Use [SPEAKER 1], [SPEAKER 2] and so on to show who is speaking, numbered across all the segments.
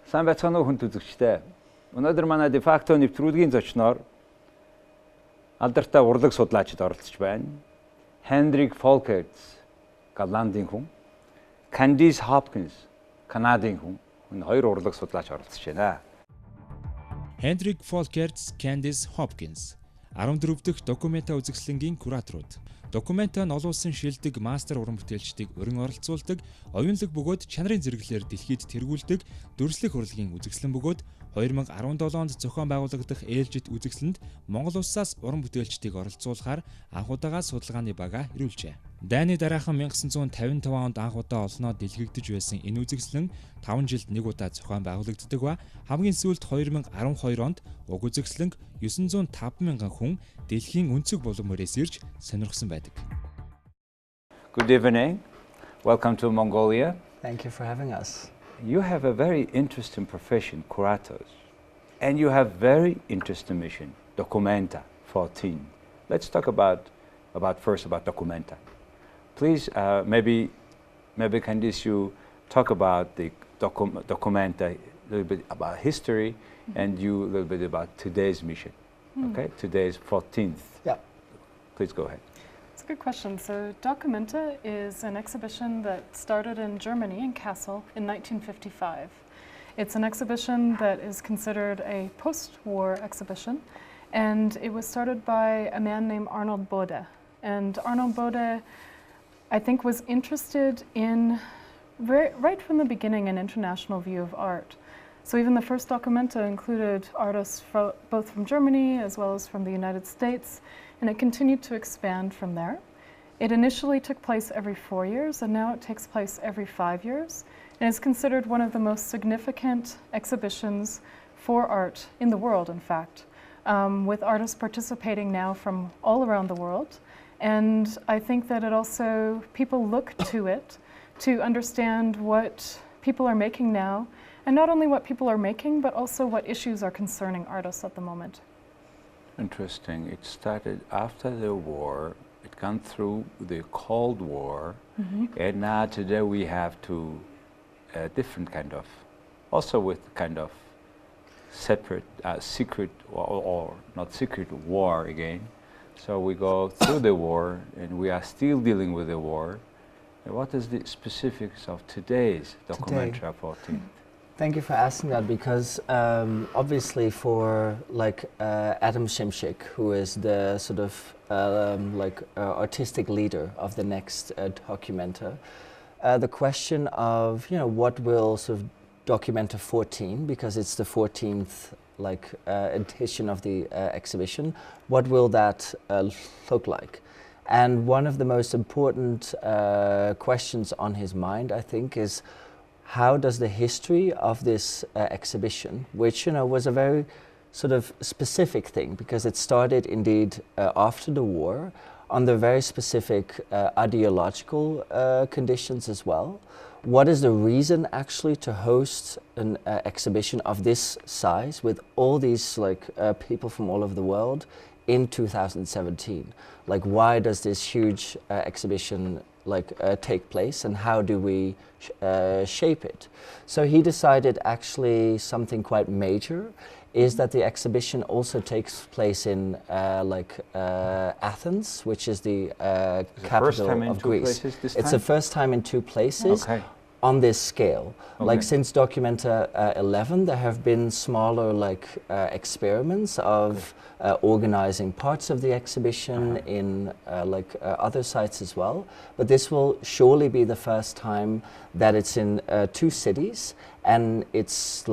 [SPEAKER 1] Сайн байцгаана уу хүнд үзэгчтэй. Өнөөдөр манай de facto нэвтрүүлгийн зочноор алдартай урлаг судлаачид оролцож байна. Hendrik Folkerts Голландын хүн, Candice Hopkins Канадын хүн. Энэ хоёр урлаг судлаач оролцож байна.
[SPEAKER 2] Hendrik Folkerts, Candice, Hopkins 14 дахь Документа үзэсгэлэнгийн кураторууд. Документа нь олон улсын шилдэг мастер уран бүтээлчдийг өрн оролцуулдаг, оюунлаг бөгөөд чанарын зэрэглэлээр дэлхийд тэргүүлдэг дүрслэх урлагийн үзэсгэлэн бөгөөд 2017 онд зохион байгуулагдах ээлжит үзэсгэлэнд Монгол улсаас уран бүтээлчдийг оролцуулахаар анх удаага судалгааны бага ирүүлжээ. Дайны дараахан 1955 онд анх удаа олноо дэлгэгдэж байсан энэ үзэсгэлэн 5 жилд нэг удаа зохион байгуулагддаг ба хамгийн сүүлд 2012 онд уг үзэсгэлэнг 905 мянган хүн дэлхийн өнцөг булан мөрөөс ирж сонирхсон байдаг.
[SPEAKER 1] Good evening. Welcome to Mongolia.
[SPEAKER 3] Thank you for having us.
[SPEAKER 1] You have a very interesting profession, curators, and you have very interesting mission, Documenta 14. Let's talk about first about Documenta. Please, maybe Candice, you talk about the Documenta, a little bit about history, and you a little bit about today's mission. Okay, today's 14th.
[SPEAKER 3] Yeah.
[SPEAKER 1] Please go ahead.
[SPEAKER 4] It's a good question. So Documenta is an exhibition that started in Germany, in Kassel, in 1955. It's an exhibition that is considered a post-war exhibition, and it was started by a man named Arnold Bode. And Arnold Bode, I think, was interested in, right from the beginning, an international view of art. So even the first Documenta included artists both from Germany as well as from the United States, and it continued to expand from there. It initially took place every 4 years, and now it takes place every 5 years, and is considered one of the most significant exhibitions for art in the world, in fact, with artists participating now from all around the world. And I think that it also, people look to it to understand what people are making now, and not only what people are making, but also what issues are concerning artists at the moment.
[SPEAKER 1] Interesting. It started after the war. It gone through the Cold War, and now today we have to different kind of, also with kind of separate, secret or not secret war again. So we go through the war, and we are still dealing with the war. And what is the specifics of today's Documenta 14?
[SPEAKER 3] Thank you for asking that, because obviously for Adam Szymczyk, who is the sort of artistic leader of the next Documenta, the question of what will sort of Documenta 14, because it's the 14th edition of the exhibition, what will that look like? And one of the most important questions on his mind, I think, is how does the history of this exhibition, which was a very sort of specific thing, because it started indeed after the war, under very specific ideological conditions as well. What is the reason actually to host an exhibition of this size with all these people from all over the world in 2017? Why does this huge exhibition take place, and how do we shape it? So he decided actually something quite major is that the exhibition also takes place in Athens, which is the capital of Greece. It's the first time in 2 places.
[SPEAKER 1] Okay.
[SPEAKER 3] On this scale. Since Documenta 11, there have been smaller experiments of organizing parts of the exhibition in other sites as well. But this will surely be the first time that it's in 2 cities, and it's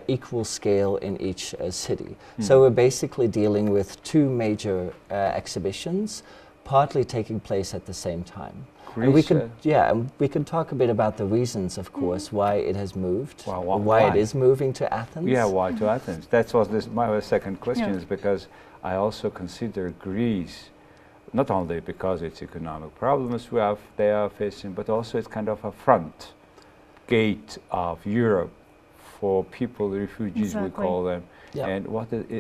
[SPEAKER 3] equal scale in each city. So we're basically dealing with 2 major exhibitions, partly taking place at the same time. And we can talk a bit about the reasons, of course, why it has moved, why it is moving to Athens.
[SPEAKER 1] Yeah, why to Athens? That was my second question, is because I also consider Greece, not only because it's economic problems they are facing, but also it's kind of a front gate of Europe for people, refugees we call them. Yeah. And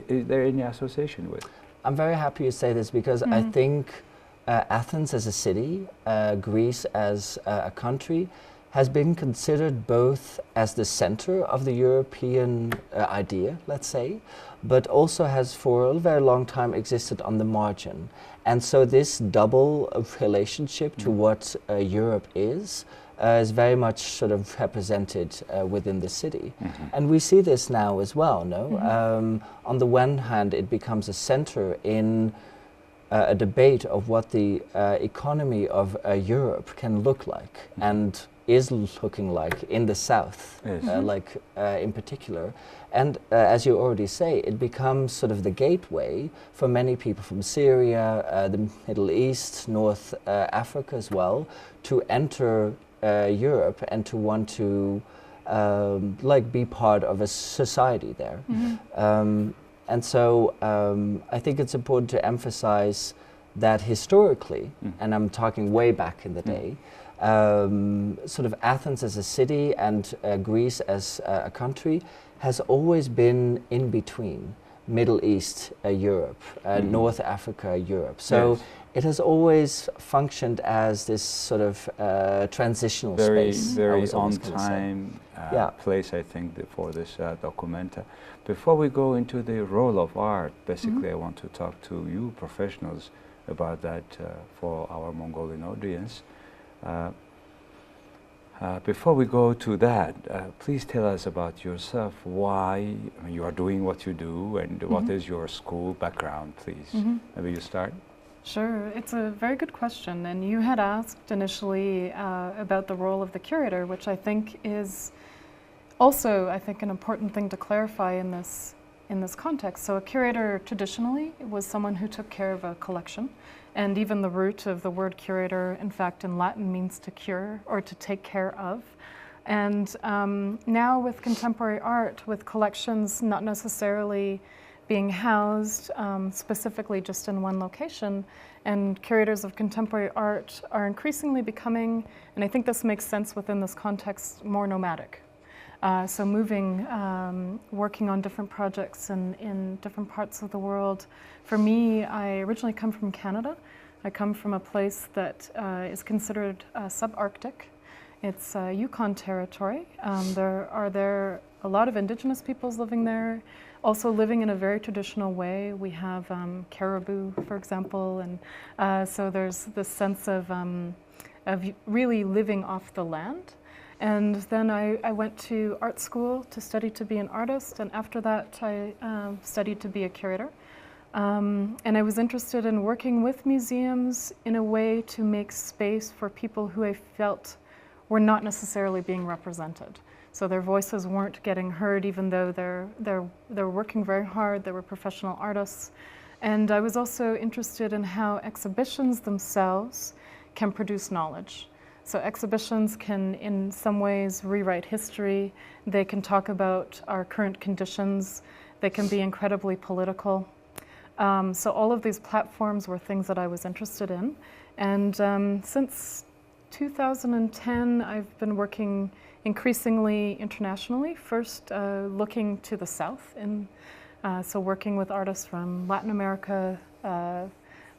[SPEAKER 1] is there any association with it?
[SPEAKER 3] I'm very happy you say this, because I think Athens as a city, Greece as a country, has been considered both as the center of the European idea, let's say, but also has for a very long time existed on the margin. And so this double relationship to what Europe is very much sort of represented within the city. And we see this now as well, no? On the one hand, it becomes a center in a debate of what the economy of Europe can look like and is looking like in the south, in particular. And as you already say, it becomes sort of the gateway for many people from Syria, the Middle East, North Africa as well, to enter Europe and to want to be part of a society there. And so I think it's important to emphasize that historically, and I'm talking way back in the day, sort of Athens as a city and Greece as a country has always been in between Middle East, Europe, North Africa, Europe. So it has always functioned as this sort of transitional space.
[SPEAKER 1] Very on-time place, I think, for this Documenta. Before we go into the role of art, basically I want to talk to you professionals about that for our Mongolian audience. Before we go to that, please tell us about yourself, why you are doing what you do, and what is your school background, please. Maybe you start?
[SPEAKER 4] Sure, it's a very good question, and you had asked initially about the role of the curator, which I think is also, an important thing to clarify in this context. So a curator traditionally was someone who took care of a collection, and even the root of the word curator, in fact, in Latin means to cure or to take care of. And now with contemporary art, with collections not necessarily being housed specifically just in one location, and curators of contemporary art are increasingly becoming, and I think this makes sense within this context, more nomadic. So moving, working on different projects in different parts of the world. For me, I originally come from Canada. I come from a place that is considered subarctic. It's Yukon territory. There are a lot of indigenous peoples living there, also living in a very traditional way. We have caribou, for example, and so there's this sense of really living off the land. And then I went to art school to study to be an artist, and after that I studied to be a curator. And I was interested in working with museums in a way to make space for people who I felt were not necessarily being represented. So their voices weren't getting heard, even though they're working very hard, they were professional artists. And I was also interested in how exhibitions themselves can produce knowledge. So exhibitions can, in some ways, rewrite history. They can talk about our current conditions. They can be incredibly political. So all of these platforms were things that I was interested in. And since 2010, I've been working increasingly internationally, first looking to the south, so working with artists from Latin America,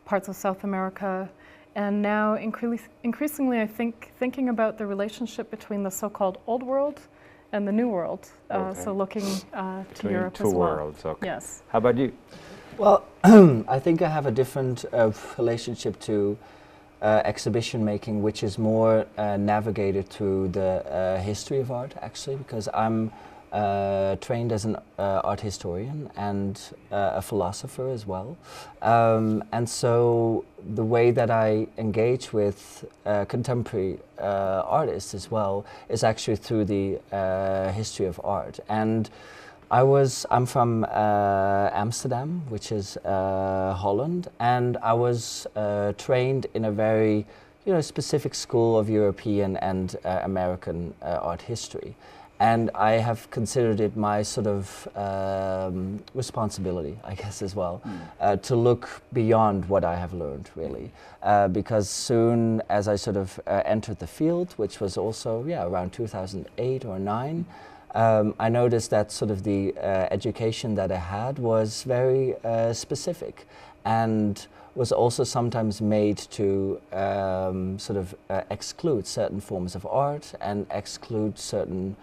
[SPEAKER 4] parts of South America, and now increasingly I think thinking about the relationship between the so-called Old World and the New World, so looking to Europe as well.
[SPEAKER 1] Two worlds, okay.
[SPEAKER 4] Yes.
[SPEAKER 1] How about you?
[SPEAKER 3] Well, I think I have a different relationship to exhibition making, which is more navigated through the history of art, actually, because I'm trained as an art historian and a philosopher as well. And so the way that I engage with contemporary artists as well is actually through the history of art. And I'm from Amsterdam, which is Holland, and I was trained in a very specific school of European and American art history. And I have considered it my sort of responsibility, I guess, as well, to look beyond what I have learned, really. Because soon as I sort of entered the field, which was also, around 2008 or 9, I noticed that sort of the education that I had was very specific and was also sometimes made to sort of exclude certain forms of art and exclude certain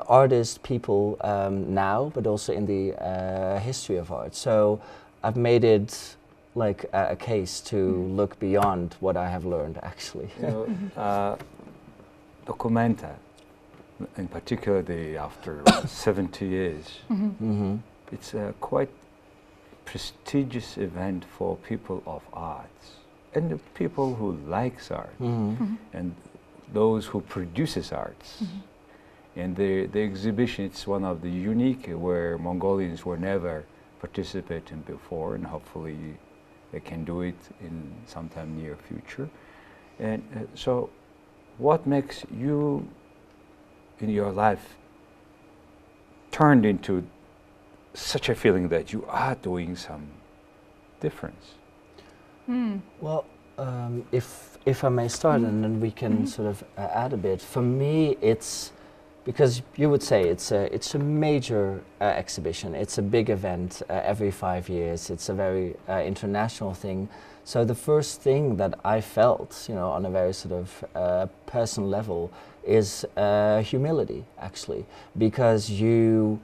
[SPEAKER 3] artists, people now, but also in the history of art. So I've made it like a case to look beyond what I have learned, actually.
[SPEAKER 1] You know, Documenta, in particular after 70 years, it's a quite prestigious event for people of arts and the people who likes art and those who produces arts. And the exhibition, it's one of the unique where Mongolians were never participating before, and hopefully they can do it in sometime near future. And so what makes you in your life turned into such a feeling that you are doing some difference?
[SPEAKER 3] Well, if I may start, and then we can sort of add a bit. For me, it's because you would say it's a major exhibition. It's a big event every 5 years. It's a very international thing. So the first thing that I felt, you know, on a very sort of personal level, is humility, actually, because you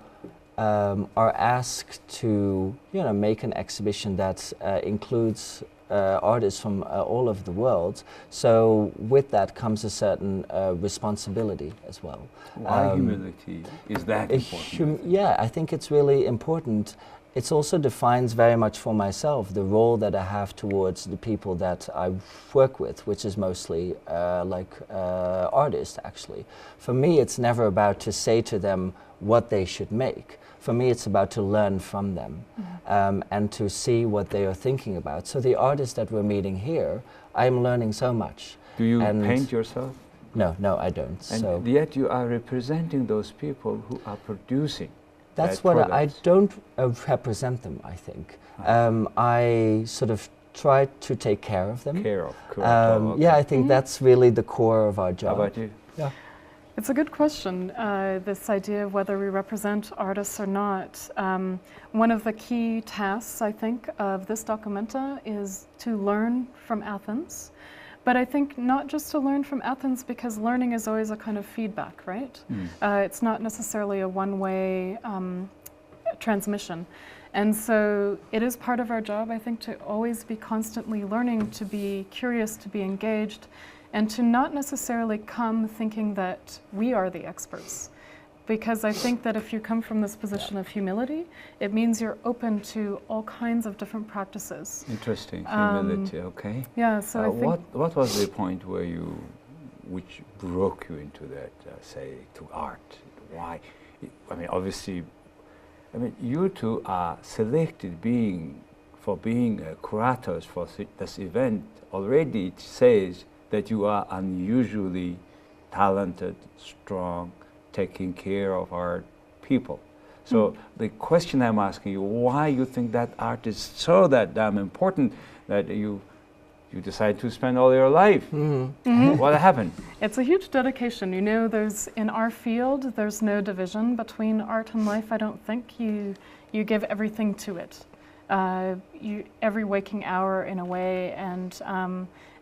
[SPEAKER 3] are asked to, you know, make an exhibition that includes artists from all over the world. So with that comes a certain responsibility as well.
[SPEAKER 1] Why humility is that important?
[SPEAKER 3] Yeah, I think it's really important. It also defines very much for myself the role that I have towards the people that I work with, which is mostly artists, actually. For me, it's never about to say to them what they should make. For me, it's about to learn from them and to see what they are thinking about. So the artists that we're meeting here, I'm learning so much.
[SPEAKER 1] Do you paint yourself?
[SPEAKER 3] No, I don't.
[SPEAKER 1] And
[SPEAKER 3] so
[SPEAKER 1] yet you are representing those people who are producing.
[SPEAKER 3] That's what I don't represent them, I think. I sort of try to take care of them.
[SPEAKER 1] Okay.
[SPEAKER 3] Yeah, I think that's really the core of our job.
[SPEAKER 1] How about you?
[SPEAKER 3] Yeah.
[SPEAKER 4] It's a good question, this idea of whether we represent artists or not. One of the key tasks, I think, of this Documenta is to learn from Athens. But I think not just to learn from Athens, because learning is always a kind of feedback, right? It's not necessarily a one-way transmission. And so it is part of our job, I think, to always be constantly learning, to be curious, to be engaged, and to not necessarily come thinking that we are the experts. Because I think that if you come from this position of humility, it means you're open to all kinds of different practices.
[SPEAKER 1] Interesting, humility, okay.
[SPEAKER 4] Yeah, so I think...
[SPEAKER 1] What was the point which broke you into that, say, to art? Why? I mean, obviously, you two are selected for being curators for this event. Already it says that you are unusually talented, strong, taking care of our people. So the question I'm asking you, why you think that art is so that damn important that you decide to spend all your life? What happened?
[SPEAKER 4] It's a huge dedication. You know, in our field, there's no division between art and life. I don't think you give everything to it. Every waking hour in a way, and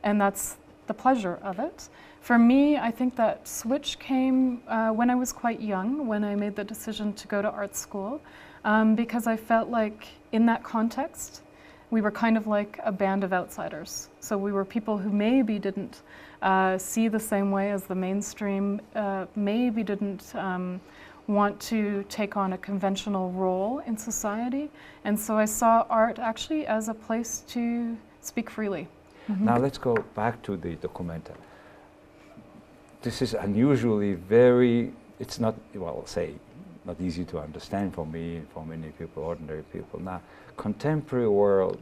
[SPEAKER 4] that's the pleasure of it. For me, I think that switch came when I was quite young, when I made the decision to go to art school, because I felt like in that context, we were kind of like a band of outsiders. So we were people who maybe didn't see the same way as the mainstream, maybe didn't want to take on a conventional role in society. And so I saw art actually as a place to speak freely.
[SPEAKER 1] Now let's go back to the Documenta. This is unusually very, it's not, not easy to understand for me and for many people, ordinary people. Now, contemporary world,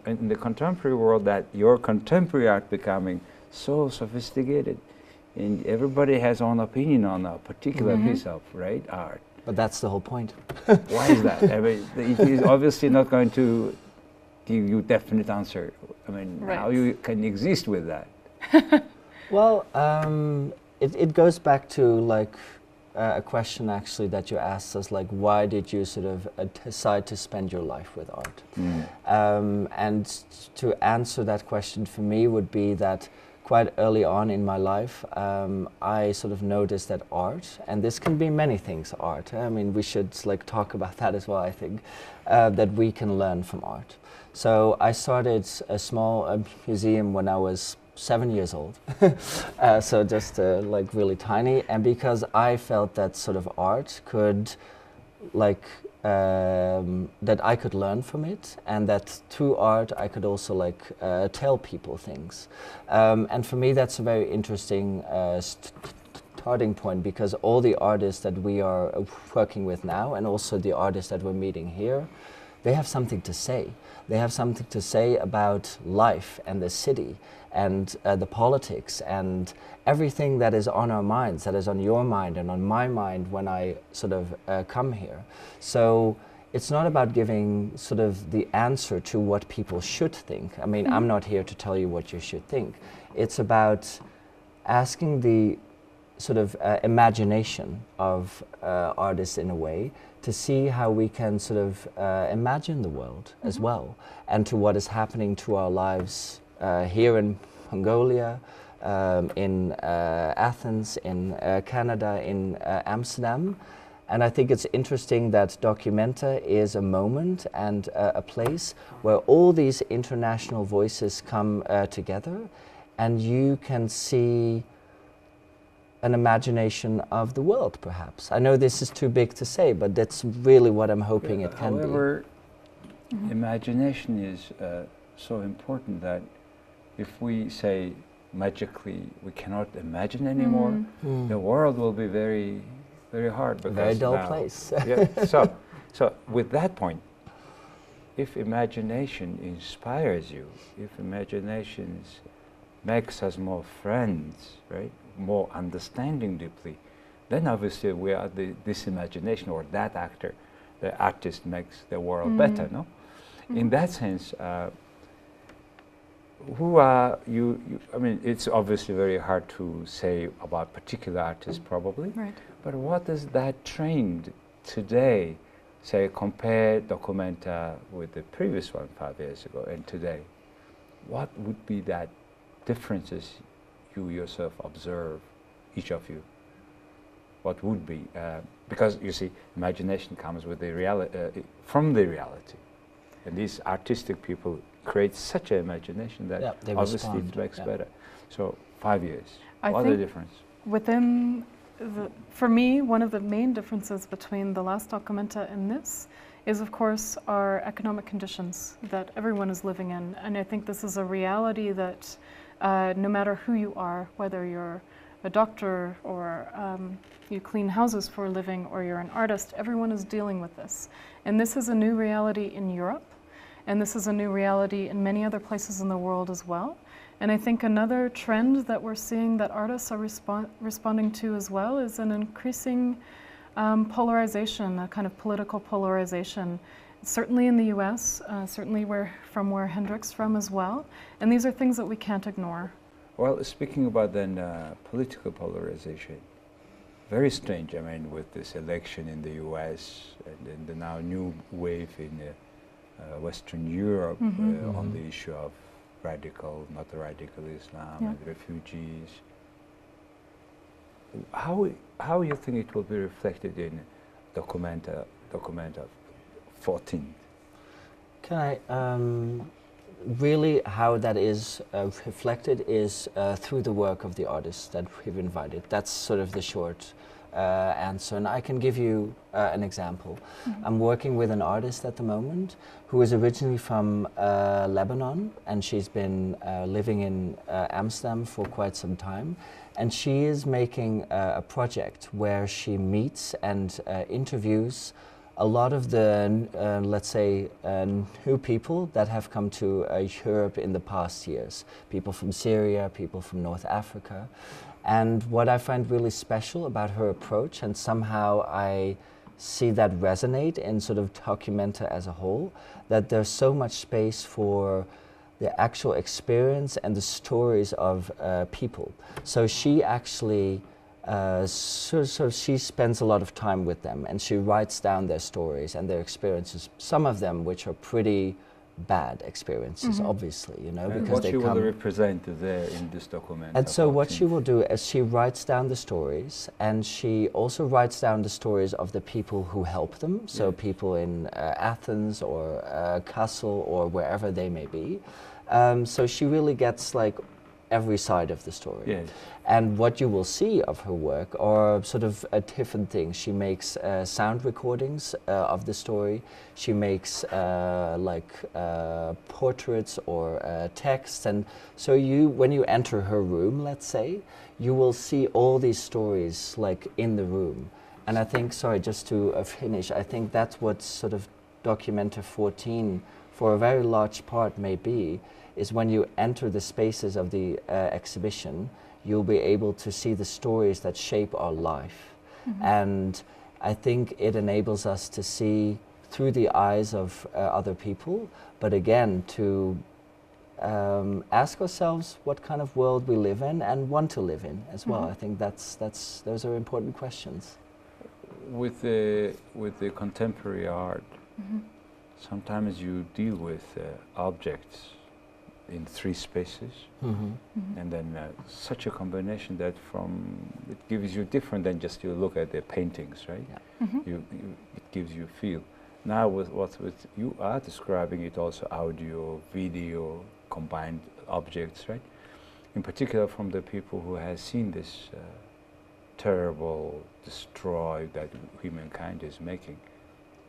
[SPEAKER 1] in the contemporary world, that your contemporary art becoming so sophisticated, and everybody has own opinion on a particular piece of art.
[SPEAKER 3] But that's the whole point.
[SPEAKER 1] Why is that? It is obviously not going to give you definite answer. How you can exist with that?
[SPEAKER 3] Well, it goes back to a question actually that you asked us, like, why did you sort of decide to spend your life with art? And to answer that question for me would be that quite early on in my life, I sort of noticed that art, and this can be many things, art. I mean, we should like talk about that as well, I think, that we can learn from art. So I started a small museum when I was 7 years old, so just like really tiny, and because I felt that sort of art could like that I could learn from it, and that through art I could also like tell people things. And for me that's a very interesting starting point, because all the artists that we are working with now, and also the artists that we're meeting here, they have something to say. They have something to say about life and the city and the politics and everything that is on our minds, that is on your mind and on my mind when I sort of come here. So it's not about giving sort of the answer to what people should think. I mean, I'm not here to tell you what you should think. It's about asking the sort of imagination of artists in a way, to see how we can sort of imagine the world as well, and to what is happening to our lives here in Mongolia, in Athens, in Canada, in Amsterdam. And I think it's interesting that Documenta is a moment and a place where all these international voices come together, and you can see an imagination of the world, perhaps. I know this is too big to say, but that's really what I'm hoping it can
[SPEAKER 1] however, be. Imagination is so important that if we say magically we cannot imagine anymore, the world will be very, very hard. Because
[SPEAKER 3] very dull
[SPEAKER 1] now,
[SPEAKER 3] place.
[SPEAKER 1] Yeah, so with that point, if imagination inspires you, if imagination makes us more friends, right? More understanding deeply, then obviously we are this imagination, or that actor, the artist makes the world better, no? In that sense, who are you? I mean, it's obviously very hard to say about particular artists probably,
[SPEAKER 4] Right.
[SPEAKER 1] but what is that trend today, say compare Documenta with the previous one 5 years ago and today? What would be that differences you yourself observe, each of you? What would be? Because you see, imagination comes with the reality, from the reality. And these artistic people create such an imagination that obviously it makes better. So 5 years, what are the difference?
[SPEAKER 4] Within for me, one of the main differences between the last Documenta and this is, of course, our economic conditions that everyone is living in. And I think this is a reality that no matter who you are, whether you're a doctor or you clean houses for a living or you're an artist, everyone is dealing with this. And this is a new reality in Europe, and this is a new reality in many other places in the world as well. And I think another trend that we're seeing that artists are responding to as well is an increasing polarization, a kind of political polarization. Certainly in the US, certainly from where Hendrik's from as well. And these are things that we can't ignore.
[SPEAKER 1] Well, speaking about then political polarization, very strange, I mean, with this election in the US and then the now new wave in Western Europe on the issue of radical, not radical Islam and refugees. How you think it will be reflected in Documenta 14?
[SPEAKER 3] Can I, really how that is reflected is through the work of the artists that we've invited. That's sort of the short answer, and I can give you an example. I'm working with an artist at the moment who is originally from Lebanon, and she's been living in Amsterdam for quite some time, and she is making a project where she meets and interviews a lot of the, let's say, new people that have come to Europe in the past years. People from Syria, people from North Africa. And what I find really special about her approach, and somehow I see that resonate in sort of Documenta as a whole, that there's so much space for the actual experience and the stories of people. So she actually So she spends a lot of time with them, and she writes down their stories and their experiences, some of them which are pretty bad experiences, obviously, you know,
[SPEAKER 1] And
[SPEAKER 3] because
[SPEAKER 1] what
[SPEAKER 3] they
[SPEAKER 1] you
[SPEAKER 3] come...
[SPEAKER 1] will represent there in this document.
[SPEAKER 3] And so what she will do is she writes down the stories, and she also writes down the stories of the people who help them, so people in Athens or Kassel or wherever they may be. So she really gets like every side of the story.
[SPEAKER 1] Yes.
[SPEAKER 3] And what you will see of her work are sort of different things. She makes sound recordings of the story. She makes portraits or texts. And so when you enter her room, let's say, you will see all these stories like in the room. And I think, sorry, just to finish, I think that's what sort of Documenta 14 for a very large part may be, is when you enter the spaces of the exhibition, you'll be able to see the stories that shape our life. And I think it enables us to see through the eyes of other people, but again, to ask ourselves what kind of world we live in and want to live in as well. I think those are important questions.
[SPEAKER 1] With the contemporary art, sometimes you deal with objects in three spaces, and then such a combination that it gives you different than just you look at the paintings, right? It gives you feel. Now with you are describing it also audio, video, combined objects, right? In particular from the people who have seen this terrible destroy that humankind is making.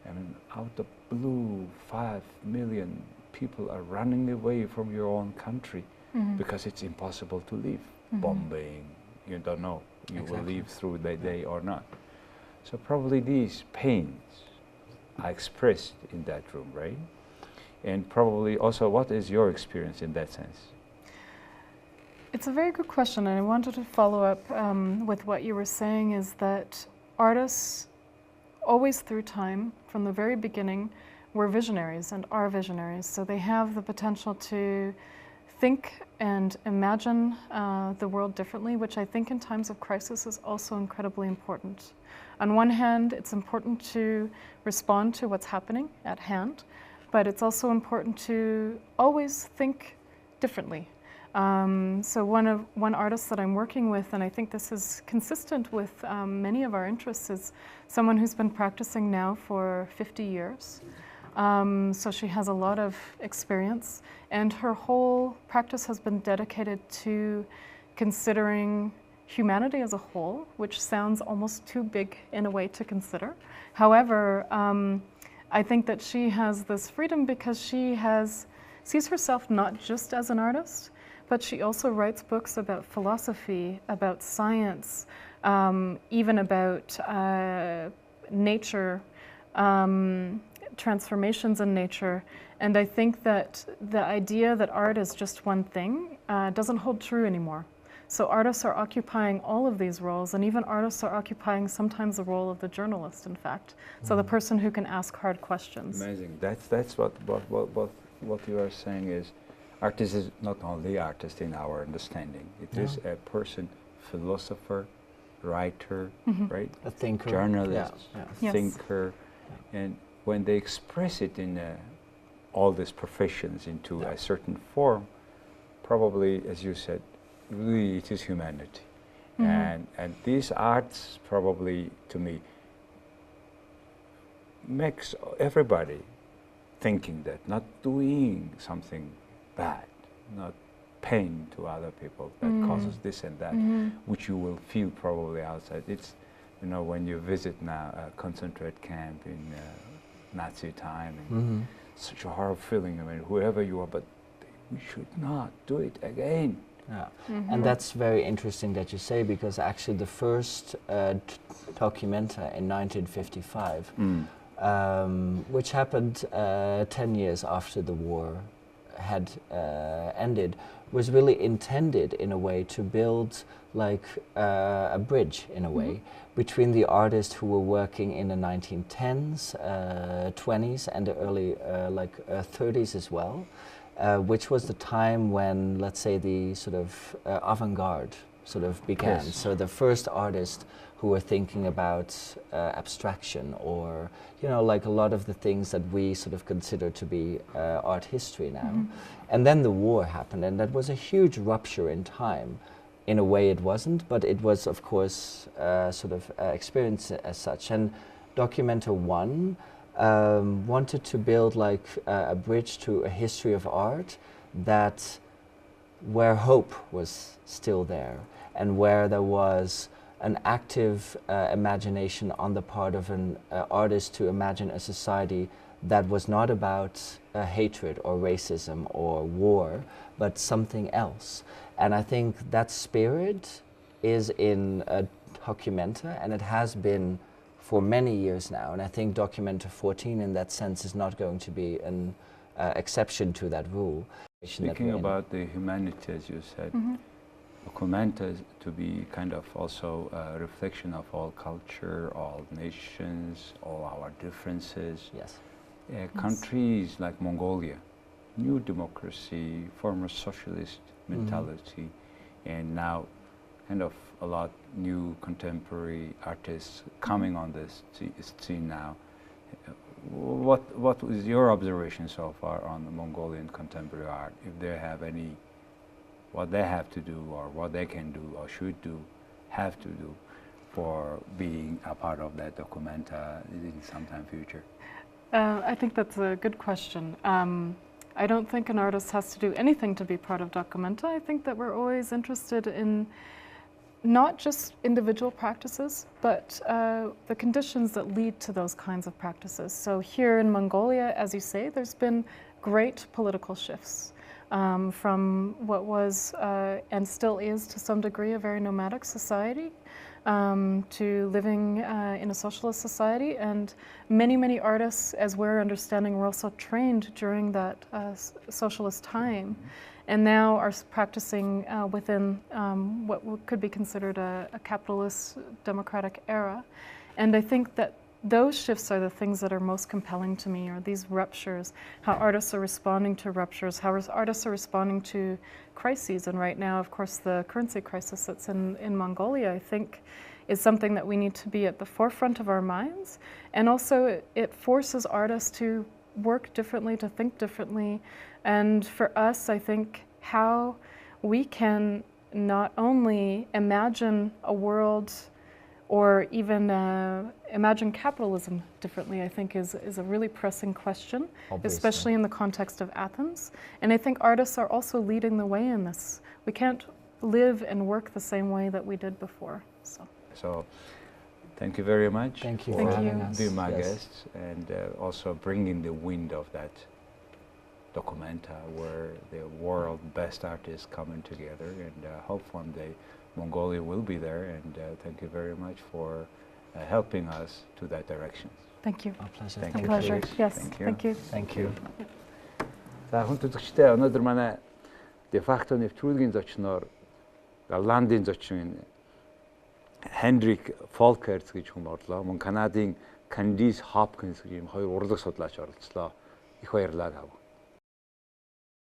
[SPEAKER 1] I mean, out of blue, 5 million people are running away from your own country because it's impossible to leave. Bombing, you don't know, you will leave through the day or not. So probably these pains are expressed in that room, right? And probably also, what is your experience in that sense?
[SPEAKER 4] It's a very good question, and I wanted to follow up with what you were saying, is that artists always through time, from the very beginning, were visionaries and are visionaries. So they have the potential to think and imagine the world differently, which I think in times of crisis is also incredibly important. On one hand, it's important to respond to what's happening at hand, but it's also important to always think differently. So one artist that I'm working with, and I think this is consistent with many of our interests, is someone who's been practicing now for 50 years. So she has a lot of experience, and her whole practice has been dedicated to considering humanity as a whole, which sounds almost too big in a way to consider. However, I think that she has this freedom because she sees herself not just as an artist, but she also writes books about philosophy, about science, even about nature, transformations in nature. And I think that the idea that art is just one thing doesn't hold true anymore. So artists are occupying all of these roles, and even artists are occupying sometimes the role of the journalist, in fact. So the person who can ask hard questions.
[SPEAKER 1] Amazing. That's what you are saying is, artist is not only artist in our understanding. It is a person, philosopher, writer, right?
[SPEAKER 3] A thinker.
[SPEAKER 1] Journalist,
[SPEAKER 4] Yes.
[SPEAKER 1] thinker. And when they express it in all these professions into a certain form, probably, as you said, really it is humanity. And these arts probably, to me, makes everybody thinking that, not doing something bad, not pain to other people that causes this and that, which you will feel probably outside. It's, you know, when you visit now a concentrate camp in Nazi time, and such a horrible feeling. I mean, whoever you are, but we should not do it again.
[SPEAKER 3] Yeah. And that's very interesting that you say, because actually the first Documenta in 1955, which happened 10 years after the war had ended, was really intended in a way to build like a bridge in a way between the artists who were working in the 1910s, 20s and the early 30s as well, which was the time when, let's say, the sort of avant-garde sort of began.
[SPEAKER 1] Yes.
[SPEAKER 3] So the first artists who were thinking about abstraction, or like a lot of the things that we sort of consider to be art history now. And then the war happened, and that was a huge rupture in time. In a way it wasn't, but it was of course sort of experienced as such. And Documenta 1 wanted to build like a bridge to a history of art that where hope was still there, and where there was an active imagination on the part of an artist to imagine a society that was not about hatred or racism or war, but something else. And I think that spirit is in Documenta, and it has been for many years now. And I think Documenta 14 in that sense is not going to be an exception to that rule.
[SPEAKER 1] Speaking about the humanity, as you said, Documenta is to be kind of also a reflection of all culture, all nations, all our differences.
[SPEAKER 3] Yes.
[SPEAKER 1] Countries like Mongolia, new democracy, former socialist mentality, and now kind of a lot new contemporary artists coming on this scene now. What is your observation so far on the Mongolian contemporary art? If they have any, what they have to do, or what they can do, or should do, have to do, for being a part of that Documenta in some time future?
[SPEAKER 4] I think that's a good question. I don't think an artist has to do anything to be part of Documenta. I think that we're always interested in not just individual practices, but the conditions that lead to those kinds of practices. So here in Mongolia, as you say, there's been great political shifts from what was and still is to some degree a very nomadic society to living in a socialist society. And many artists, as we're understanding, were also trained during that socialist time, and now are practicing within what could be considered a capitalist democratic era. And I think that those shifts are the things that are most compelling to me, or these ruptures, how artists are responding to ruptures, how artists are responding to crises. And right now, of course, the currency crisis that's in Mongolia, I think, is something that we need to be at the forefront of our minds. And also it forces artists to work differently, to think differently. And for us, I think how we can not only imagine a world or even imagine capitalism differently, I think is a really pressing question, especially in the context of Athens. And I think artists are also leading the way in this. We can't live and work the same way that we did before.
[SPEAKER 1] So thank you very much.
[SPEAKER 3] Thank you
[SPEAKER 1] for
[SPEAKER 3] for having us.
[SPEAKER 1] being my guests, and also bringing the wind of that Documenta, where the world best artists coming together, and hope one day Mongolia will be there. And thank you very much for helping us to that direction.
[SPEAKER 4] Thank you.
[SPEAKER 3] Our pleasure.
[SPEAKER 1] Thank
[SPEAKER 4] A
[SPEAKER 1] you.
[SPEAKER 4] pleasure. Yes,
[SPEAKER 1] Thank you.
[SPEAKER 4] thank you.
[SPEAKER 3] Thank you.
[SPEAKER 1] За хүн үзэгчдээ өнөөдөр манай de facto нэвтрүүлгийн зочноор Голландын зочин Hendrik Folkerts гэж хүн орлоо. Мөн Канадын Candice Hopkins гэж ийм хоёр урлаг судлаач оролцлоо. Их баярлалаа.